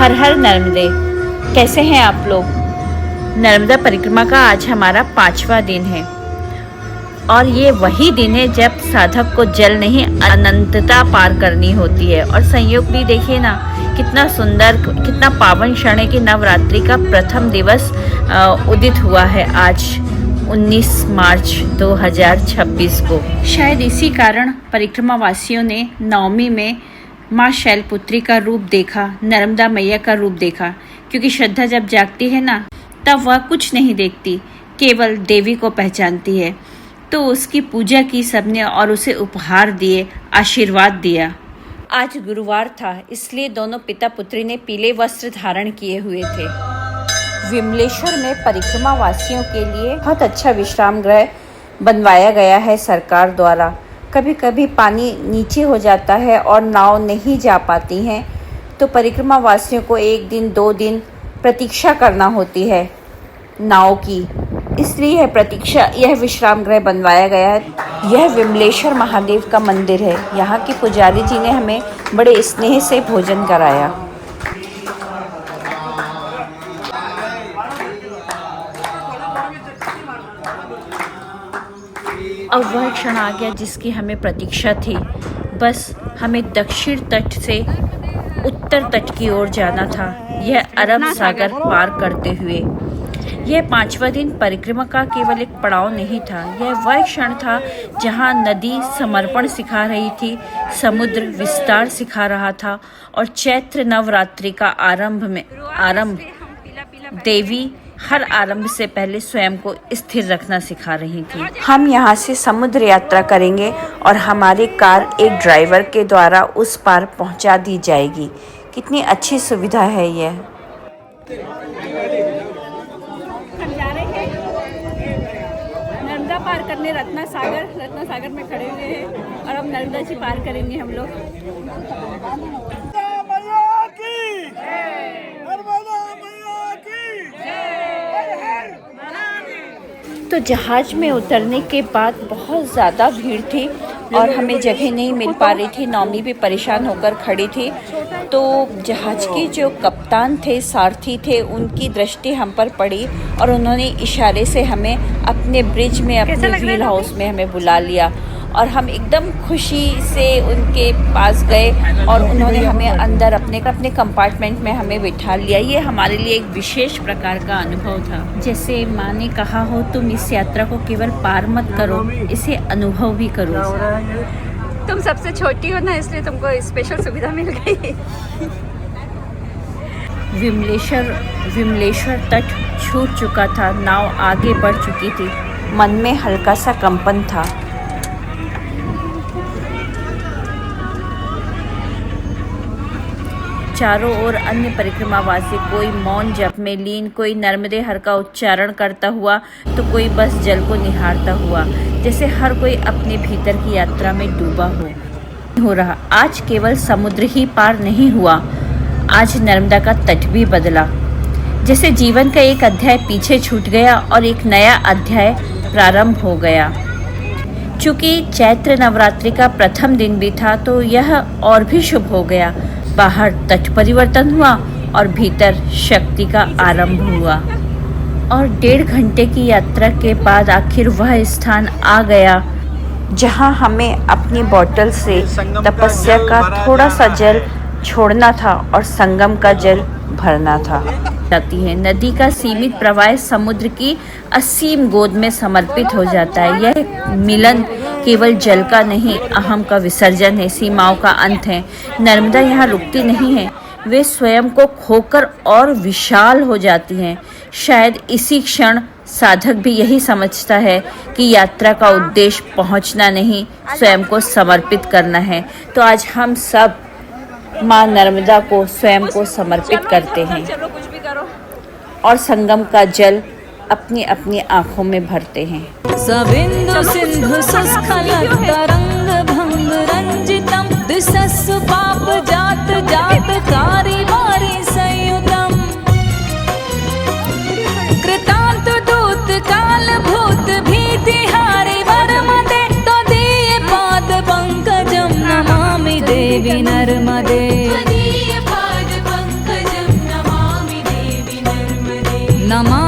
हर हर नर्मदे। कैसे हैं आप लोग? नर्मदा परिक्रमा का आज हमारा 5वां दिन है और ये वही दिन है जब साधक को जल नहीं अनंतता पार करनी होती है। और संयोग भी देखिए ना, कितना सुंदर, कितना पावन क्षण है कि नवरात्रि का प्रथम दिवस उदित हुआ है आज 19 मार्च 2026 को। शायद इसी कारण परिक्रमा वासियों ने नवमी में माँ शैलपुत्री का रूप देखा, नर्मदा मैया का रूप देखा, क्योंकि श्रद्धा जब जागती है ना, तब वह कुछ नहीं देखती, केवल देवी को पहचानती है। तो उसकी पूजा की सबने और उसे उपहार दिए, आशीर्वाद दिया। आज गुरुवार था, इसलिए दोनों पिता पुत्री ने पीले वस्त्र धारण किए हुए थे। विमलेश्वर में परिक्रमा वासियों के लिए बहुत अच्छा विश्राम गृह बनवाया गया है सरकार द्वारा। कभी कभी पानी नीचे हो जाता है और नाव नहीं जा पाती हैं, तो परिक्रमा वासियों को 1 दिन 2 दिन प्रतीक्षा करना होती है नाव की, इसलिए यह विश्राम गृह बनवाया गया है। यह विमलेश्वर महादेव का मंदिर है। यहाँ के पुजारी जी ने हमें बड़े स्नेह से भोजन कराया। अब वह क्षण आ गया जिसकी हमें प्रतीक्षा थी। बस हमें दक्षिण तट से उत्तर तट की ओर जाना था, यह अरब सागर पार करते हुए। यह 5वां दिन परिक्रमा का केवल एक पड़ाव नहीं था, यह वह क्षण था जहां नदी समर्पण सिखा रही थी, समुद्र विस्तार सिखा रहा था और चैत्र नवरात्रि का आरंभ देवी हर आरंभ से पहले स्वयं को स्थिर रखना सिखा रही थी। हम यहाँ से समुद्र यात्रा करेंगे और हमारी कार एक ड्राइवर के द्वारा उस पार पहुँचा दी जाएगी। कितनी अच्छी सुविधा है यह। नर्मदा पार करने रत्ना सागर में खड़े हुए हैं और अब नर्मदा जी पार करेंगे हम लोग। तो जहाज में उतरने के बाद बहुत ज़्यादा भीड़ थी और हमें जगह नहीं मिल पा रही थी। नौमी भी परेशान होकर खड़ी थी। तो जहाज के जो कप्तान थे, सारथी थे, उनकी दृष्टि हम पर पड़ी और उन्होंने इशारे से हमें अपने ब्रिज में, अपने व्हील हाउस में हमें बुला लिया और हम एकदम खुशी से उनके पास गए और उन्होंने हमें अंदर अपने कंपार्टमेंट में हमें बिठा लिया। ये हमारे लिए एक विशेष प्रकार का अनुभव था। जैसे माँ ने कहा हो, तुम इस यात्रा को केवल पार मत करो, इसे अनुभव भी करो। तुम सबसे छोटी हो ना, इसलिए तुमको स्पेशल सुविधा मिल गई। विमलेश्वर तट छूट चुका था, नाव आगे बढ़ चुकी थी। मन में हल्का सा कंपन था। चारों ओर अन्य परिक्रमावासी, कोई मौन जप में लीन, कोई नर्मदे हर का उच्चारण करता हुआ, तो कोई बस जल को निहारता हुआ, जैसे हर कोई अपने भीतर की यात्रा में डूबा हो रहा। आज केवल समुद्र ही पार नहीं हुआ, आज नर्मदा का तट भी बदला। जैसे जीवन का एक अध्याय पीछे छूट गया और एक नया अध्याय प्रारंभ हो गया। चूँकि चैत्र नवरात्रि का प्रथम दिन भी था, तो यह और भी शुभ हो गया। बाहर तट परिवर्तन हुआ और भीतर शक्ति का आरंभ हुआ। और 1.5 घंटे की यात्रा के बाद आखिर वह स्थान आ गया जहां हमें अपनी बोतल से तपस्या का थोड़ा सा जल छोड़ना था और संगम का जल भरना था। जाती है नदी का सीमित प्रवाह समुद्र की असीम गोद में समर्पित हो जाता है। यह मिलन केवल जल का नहीं, अहम का विसर्जन है, सीमाओं का अंत है। नर्मदा यहाँ रुकती नहीं है, वे स्वयं को खोकर और विशाल हो जाती हैं। शायद इसी क्षण साधक भी यही समझता है कि यात्रा का उद्देश्य पहुँचना नहीं, स्वयं को समर्पित करना है। तो आज हम सब माँ नर्मदा को, स्वयं को समर्पित करते हैं और संगम का जल अपनी अपनी आँखों में भरते हैं। सविन्दु सिन्धु सुस्खलन तरंग भंग रंजितम दिशस्सु पाप जात जात कारी वारी संयुतम कृतांत दूत काल भूत भीति हारी वरमदे तदीय पाद पंकजम नमामि देवी नर्मदे। नमा